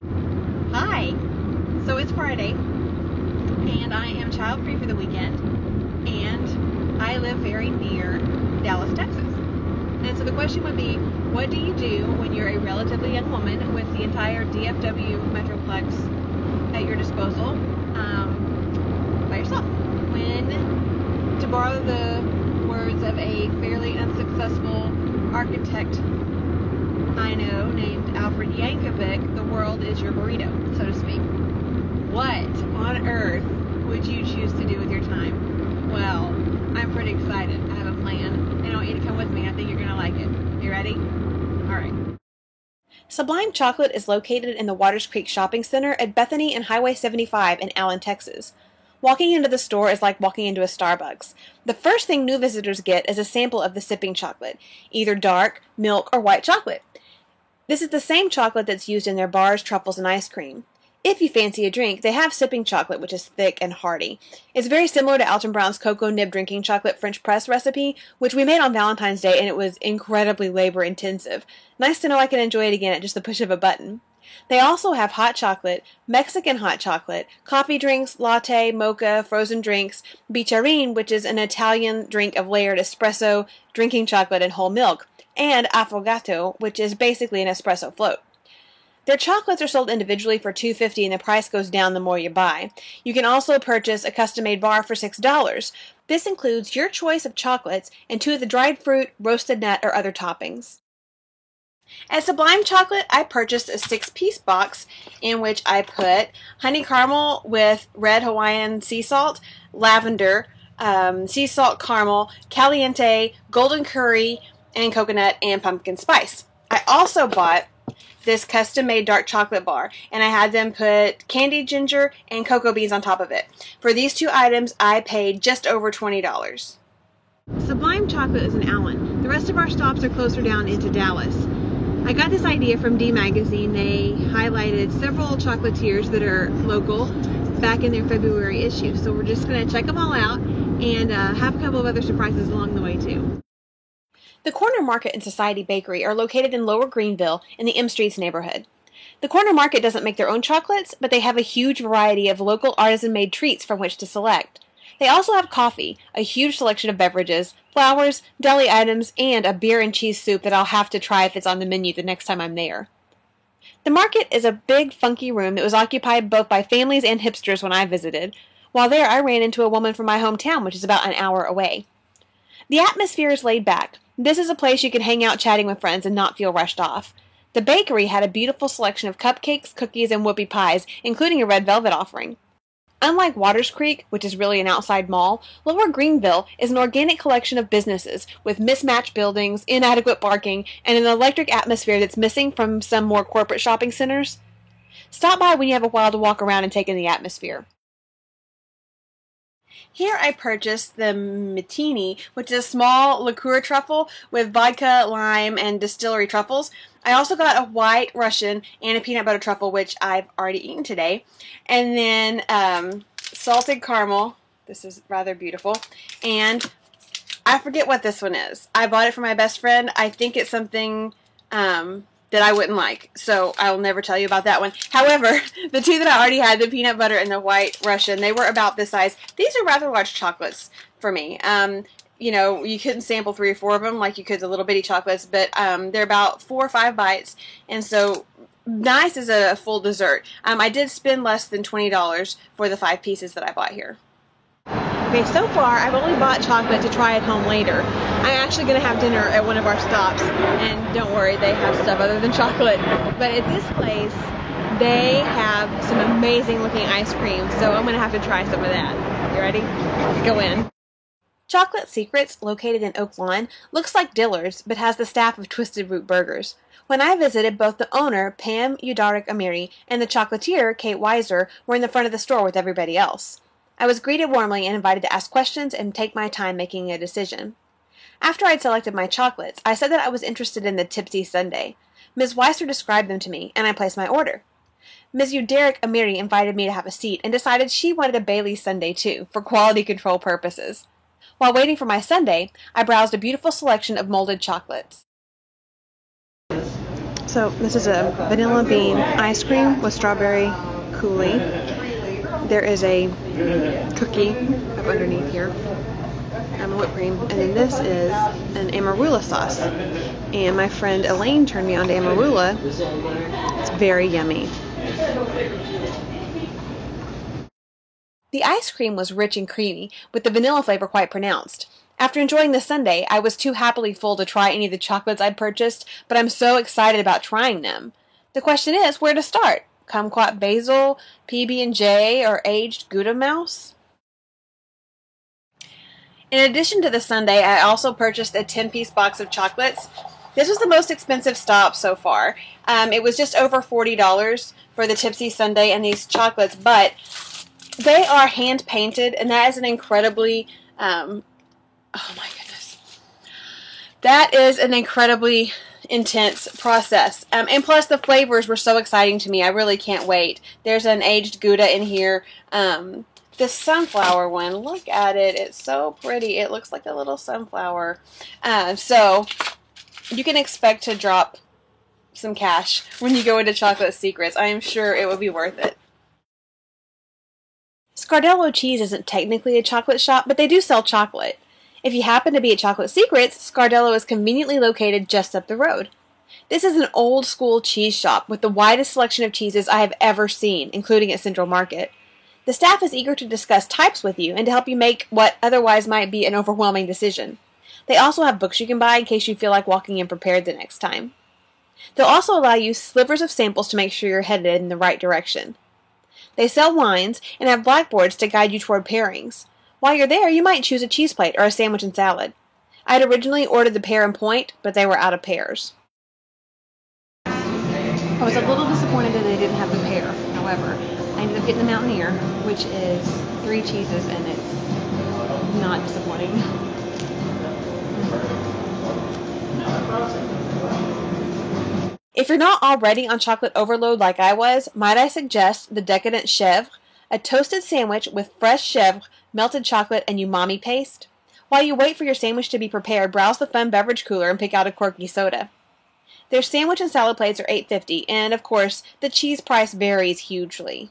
Hi. So it's Friday, and I am child free for the weekend, and I live very near Dallas, Texas. And so the question would be, what do you do when you're a relatively young woman with the entire DFW Metroplex at your disposal by yourself? When, to borrow the words of a fairly unsuccessful architect I know named Alfred Yankovic, the world is your burrito, so to speak. What on earth would you choose to do with your time? Well, I'm pretty excited. I have a plan, and I want you to come with me. I think you're going to like it. You ready? All right. Sublime Chocolate is located in the Waters Creek Shopping Center at Bethany and Highway 75 in Allen, Texas. Walking into the store is like walking into a Starbucks. The first thing new visitors get is a sample of the sipping chocolate, either dark, milk, or white chocolate. This is the same chocolate that's used in their bars, truffles, and ice cream. If you fancy a drink, they have sipping chocolate, which is thick and hearty. It's very similar to Alton Brown's Cocoa Nib drinking chocolate French press recipe, which we made on Valentine's Day, and it was incredibly labor-intensive. Nice to know I can enjoy it again at just the push of a button. They also have hot chocolate, Mexican hot chocolate, coffee drinks, latte, mocha, frozen drinks, bicharin, which is an Italian drink of layered espresso, drinking chocolate, and whole milk, and affogato, which is basically an espresso float. Their chocolates are sold individually for $2.50, and the price goes down the more you buy. You can also purchase a custom-made bar for $6. This includes your choice of chocolates and 2 of the dried fruit, roasted nut, or other toppings. At Sublime Chocolate, I purchased a 6-piece box in which I put honey caramel with red Hawaiian sea salt, lavender, sea salt caramel, caliente, golden curry, and coconut and pumpkin spice. I also bought this custom-made dark chocolate bar, and I had them put candied ginger and cocoa beans on top of it. For these 2 items, I paid just over $20. Sublime Chocolate is in Allen. The rest of our stops are closer down into Dallas. I got this idea from D Magazine. They highlighted several chocolatiers that are local back in their February issue. So we're just going to check them all out and have a couple of other surprises along the way too. The Corner Market and Society Bakery are located in Lower Greenville in the M Streets neighborhood. The Corner Market doesn't make their own chocolates, but they have a huge variety of local artisan-made treats from which to select. They also have coffee, a huge selection of beverages, flowers, deli items, and a beer and cheese soup that I'll have to try if it's on the menu the next time I'm there. The market is a big, funky room that was occupied both by families and hipsters when I visited. While there, I ran into a woman from my hometown, which is about an hour away. The atmosphere is laid back. This is a place you can hang out chatting with friends and not feel rushed off. The bakery had a beautiful selection of cupcakes, cookies, and whoopie pies, including a red velvet offering. Unlike Waters Creek, which is really an outside mall, Lower Greenville is an organic collection of businesses with mismatched buildings, inadequate parking, and an electric atmosphere that's missing from some more corporate shopping centers. Stop by when you have a while to walk around and take in the atmosphere. Here I purchased the Mitini, which is a small liqueur truffle with vodka, lime, and distillery truffles. I also got a white Russian and a peanut butter truffle, which I've already eaten today. And then salted caramel. This is rather beautiful. And I forget what this one is. I bought it for my best friend. I think it's something that I wouldn't like, so I'll never tell you about that one. However, the 2 that I already had, the peanut butter and the white Russian, they were about this size. These are rather large chocolates for me. You know, you couldn't sample 3 or 4 of them like you could the little bitty chocolates, but they're about 4 or 5 bites, and so nice as a full dessert. I did spend less than $20 for the 5 pieces that I bought here. Okay, so far I've only bought chocolate to try at home later. I'm actually going to have dinner at one of our stops, and don't worry, they have stuff other than chocolate. But at this place, they have some amazing looking ice cream, so I'm going to have to try some of that. You ready? Go in. Chocolate Secrets, located in Oak Lawn, looks like Dillard's, but has the staff of Twisted Root Burgers. When I visited, both the owner, Pam Udarik Amiri, and the chocolatier, Kate Weiser, were in the front of the store with everybody else. I was greeted warmly and invited to ask questions and take my time making a decision. After I'd selected my chocolates, I said that I was interested in the Tipsy Sundae. Ms. Weiser described them to me, and I placed my order. Ms. Udarik Amiri invited me to have a seat and decided she wanted a Bailey's sundae too, for quality control purposes. While waiting for my sundae, I browsed a beautiful selection of molded chocolates. So this is a vanilla bean ice cream with strawberry coulis. There is a cookie up underneath here, whipped cream, and then this is an amarula sauce. And my friend Elaine turned me on to amarula. It's very yummy. The ice cream was rich and creamy, with the vanilla flavor quite pronounced. After enjoying the sundae, I was too happily full to try any of the chocolates I'd purchased, but I'm so excited about trying them. The question is, where to start? Kumquat Basil, PB&J, or aged Gouda Mouse? In addition to the sundae, I also purchased a 10-piece box of chocolates. This was the most expensive stop so far. It was just over $40 for the Tipsy sundae and these chocolates, but they are hand-painted, and that is an incredibly, oh my goodness. That is an incredibly intense process. And plus the flavors were so exciting to me. I really can't wait. There's an aged Gouda in here. The sunflower one, look at it. It's so pretty. It looks like a little sunflower. So you can expect to drop some cash when you go into Chocolate Secrets. I am sure it will be worth it. Scardello Cheese isn't technically a chocolate shop, but they do sell chocolate. If you happen to be at Chocolate Secrets, Scardello is conveniently located just up the road. This is an old-school cheese shop with the widest selection of cheeses I have ever seen, including at Central Market. The staff is eager to discuss types with you and to help you make what otherwise might be an overwhelming decision. They also have books you can buy in case you feel like walking in prepared the next time. They'll also allow you slivers of samples to make sure you're headed in the right direction. They sell wines and have blackboards to guide you toward pairings. While you're there, you might choose a cheese plate or a sandwich and salad. I had originally ordered the pear and point, but they were out of pears. I was a little disappointed that they didn't have the pear. However, I ended up getting the Mountaineer, which is 3 cheeses, and it's not disappointing. If you're not already on chocolate overload like I was, might I suggest the Decadent Chèvre, a toasted sandwich with fresh chèvre, melted chocolate, and umami paste? While you wait for your sandwich to be prepared, browse the fun beverage cooler and pick out a quirky soda. Their sandwich and salad plates are $8.50, and of course, the cheese price varies hugely.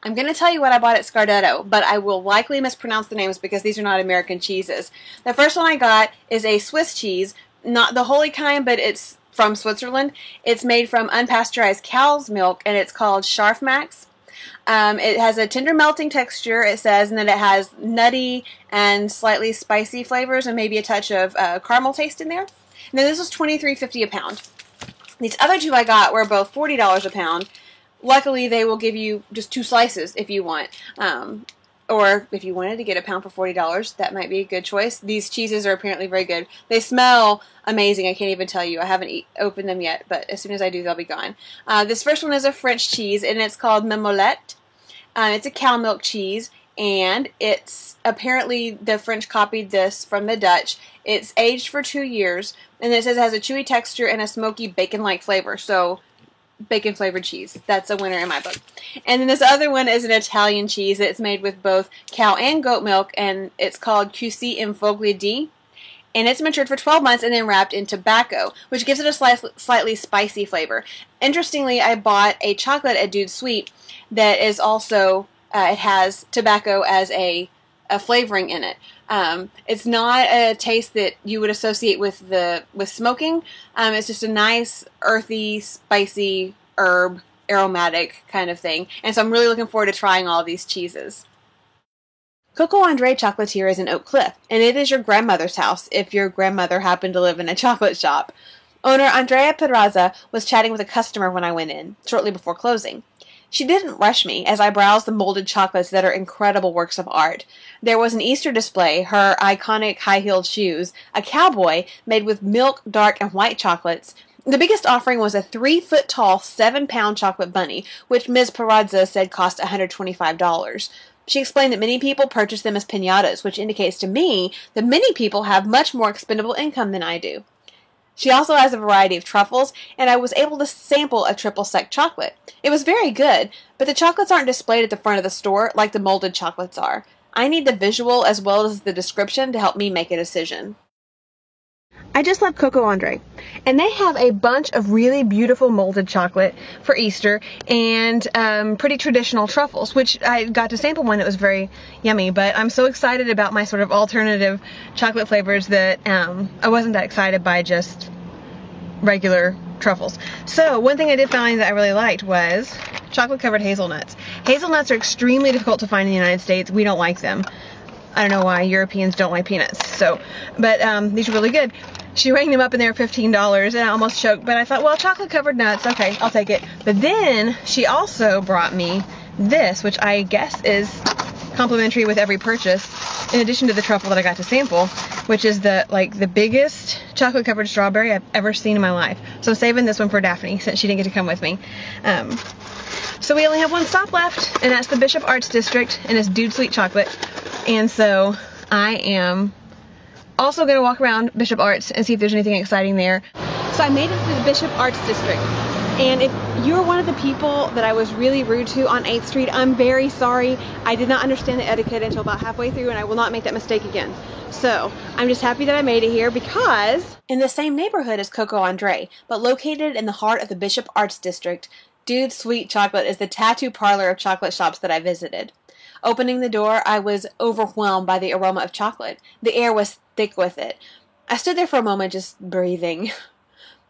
I'm going to tell you what I bought at Scardello, but I will likely mispronounce the names because these are not American cheeses. The first one I got is a Swiss cheese, not the holy kind, but it's from Switzerland. It's made from unpasteurized cow's milk, and it's called Scharfmax. It has a tender melting texture, it says, and then it has nutty and slightly spicy flavors and maybe a touch of caramel taste in there. And then this was $23.50 a pound. These other two I got were both $40 a pound. Luckily, they will give you just 2 slices if you want. Or if you wanted to get a pound for $40, that might be a good choice. These cheeses are apparently very good. They smell amazing. I can't even tell you. I haven't opened them yet, but as soon as I do, they'll be gone. This first one is a French cheese, and it's called Mimolette. It's a cow milk cheese, and it's apparently the French copied this from the Dutch. It's aged for 2 years, and it says it has a chewy texture and a smoky bacon-like flavor. So bacon-flavored cheese. That's a winner in my book. And then this other one is an Italian cheese. It's made with both cow and goat milk, and it's called Cuisine in Foglie di. And it's matured for 12 months and then wrapped in tobacco, which gives it a slightly spicy flavor. Interestingly, I bought a chocolate at Dude Sweet that is also, it has tobacco as a flavoring in it. It's not a taste that you would associate with smoking. It's just a nice, earthy, spicy, herb, aromatic kind of thing. And so I'm really looking forward to trying all of these cheeses. Coco Andre Chocolatier is in Oak Cliff, and it is your grandmother's house if your grandmother happened to live in a chocolate shop. Owner Andrea Pedraza was chatting with a customer when I went in, shortly before closing. She didn't rush me as I browsed the molded chocolates that are incredible works of art. There was an Easter display, her iconic high-heeled shoes, a cowboy made with milk, dark, and white chocolates. The biggest offering was a 3-foot-tall, 7-pound chocolate bunny, which Ms. Pedraza said cost $125. She explained that many people purchase them as piñatas, which indicates to me that many people have much more expendable income than I do. She also has a variety of truffles, and I was able to sample a triple sec chocolate. It was very good, but the chocolates aren't displayed at the front of the store like the molded chocolates are. I need the visual as well as the description to help me make a decision. I just left Coco Andre, And they have a bunch of really beautiful molded chocolate for Easter and pretty traditional truffles, which I got to sample one that was very yummy. But I'm so excited about my sort of alternative chocolate flavors that I wasn't that excited by just regular truffles. So one thing I did find that I really liked was chocolate covered hazelnuts. Hazelnuts are extremely difficult to find in the United States. We don't like them. I don't know why. Europeans don't like peanuts. But these are really good. She rang them up and they were $15 and I almost choked, but I thought, well, chocolate covered nuts, okay, I'll take it. But then she also brought me this, which I guess is complimentary with every purchase, in addition to the truffle that I got to sample, which is the biggest chocolate covered strawberry I've ever seen in my life. So I'm saving this one for Daphne since she didn't get to come with me. So we only have one stop left, and that's the Bishop Arts District, and it's Dude Sweet Chocolate. And so I am also going to walk around Bishop Arts and see if there's anything exciting there. So I made it to the Bishop Arts District. And if you're one of the people that I was really rude to on 8th Street, I'm very sorry. I did not understand the etiquette until about halfway through, and I will not make that mistake again. So I'm just happy that I made it here because in the same neighborhood as Coco Andre, but located in the heart of the Bishop Arts District, Dude Sweet Chocolate is the tattoo parlor of chocolate shops that I visited. Opening the door, I was overwhelmed by the aroma of chocolate. The air was thick with it. I stood there for a moment just breathing.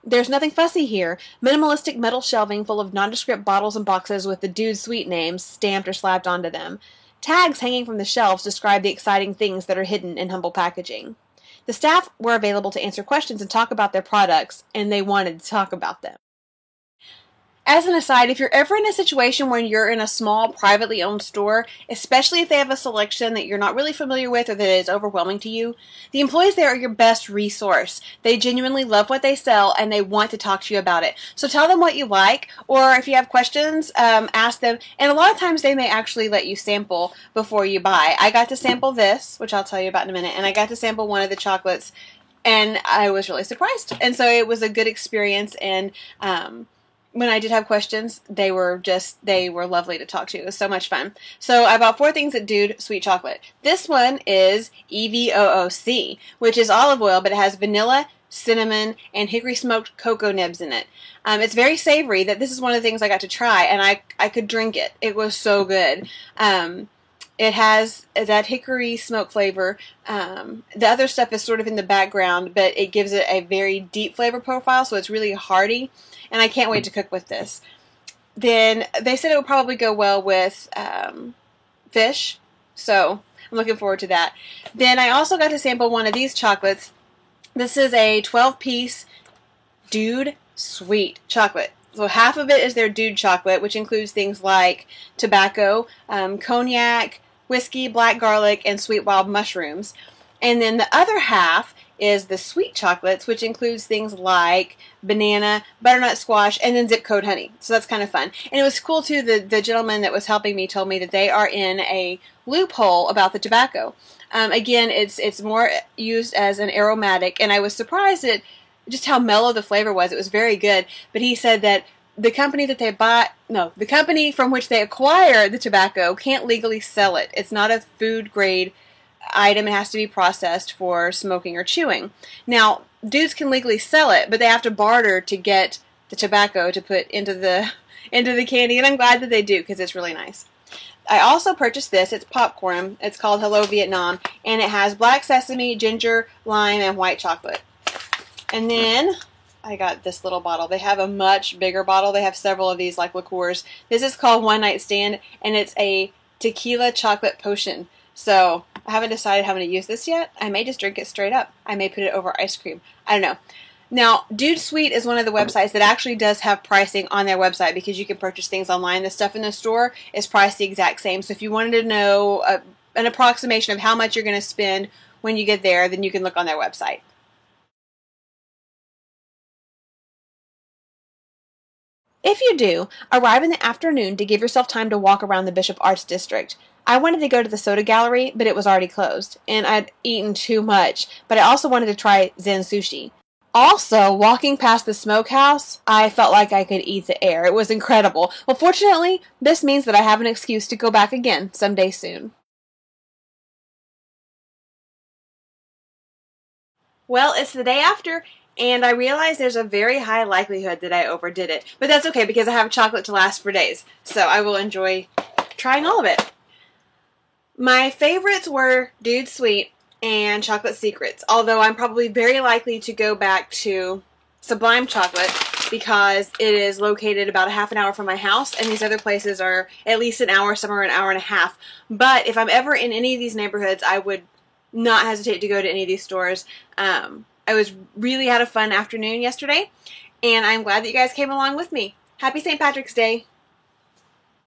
There's nothing fussy here. Minimalistic metal shelving full of nondescript bottles and boxes with the Dude Sweet names stamped or slapped onto them. Tags hanging from the shelves describe the exciting things that are hidden in humble packaging. The staff were available to answer questions and talk about their products, and they wanted to talk about them. As an aside, if you're ever in a situation where you're in a small, privately owned store, especially if they have a selection that you're not really familiar with or that is overwhelming to you, the employees there are your best resource. They genuinely love what they sell and they want to talk to you about it. So tell them what you like, or if you have questions, ask them. And a lot of times they may actually let you sample before you buy. I got to sample this, which I'll tell you about in a minute, and I got to sample one of the chocolates, and I was really surprised. And so it was a good experience, and when I did have questions, they were lovely to talk to. It was so much fun. So I bought 4 things at Dude Sweet Chocolate. This one is EVOOC, which is olive oil, but it has vanilla, cinnamon, and hickory smoked cocoa nibs in it. It's very savory. This is one of the things I got to try, and I could drink it. It was so good. It has that hickory smoke flavor. The other stuff is sort of in the background, but it gives it a very deep flavor profile, so it's really hearty. And I can't wait to cook with this. Then they said it would probably go well with fish, so I'm looking forward to that. Then I also got to sample one of these chocolates. This is a 12-piece Dude Sweet chocolate. So half of it is their Dude chocolate, which includes things like tobacco, cognac, whiskey, black garlic, and sweet wild mushrooms. And then the other half is the sweet chocolates, which includes things like banana, butternut squash, and then zip code honey. So that's kind of fun. And it was cool too, the gentleman that was helping me told me that they are in a loophole about the tobacco. Again, it's more used as an aromatic, and I was surprised at just how mellow the flavor was. It was very good. But he said that the company the company from which they acquire the tobacco can't legally sell it. It's not a food grade item. It has to be processed for smoking or chewing. Now, dudes can legally sell it, but they have to barter to get the tobacco to put into the candy, and I'm glad that they do because it's really nice. I also purchased this. It's popcorn. It's called Hello Vietnam, and it has black sesame, ginger, lime, and white chocolate. And then I got this little bottle. They have a much bigger bottle. They have several of these like liqueurs. This is called One Night Stand, and it's a tequila chocolate potion. So I haven't decided how I'm going to use this yet. I may just drink it straight up. I may put it over ice cream. I don't know. Now, Dude Sweet is one of the websites that actually does have pricing on their website because you can purchase things online. The stuff in the store is priced the exact same. So if you wanted to know an approximation of how much you're going to spend when you get there, then you can look on their website. If you do, arrive in the afternoon to give yourself time to walk around the Bishop Arts District. I wanted to go to the soda gallery, but it was already closed, and I'd eaten too much, but I also wanted to try Zen Sushi. Also, walking past the smokehouse, I felt like I could eat the air. It was incredible. Well, fortunately, this means that I have an excuse to go back again someday soon. Well, it's the day after, and I realized there's a very high likelihood that I overdid it. But that's okay because I have chocolate to last for days, so I will enjoy trying all of it. My favorites were Dude Sweet and Chocolate Secrets, although I'm probably very likely to go back to Sublime Chocolate because it is located about a half an hour from my house, and these other places are at least an hour, some are an hour and a half. But if I'm ever in any of these neighborhoods, I would not hesitate to go to any of these stores. I really had a fun afternoon yesterday, and I'm glad that you guys came along with me. Happy St. Patrick's Day!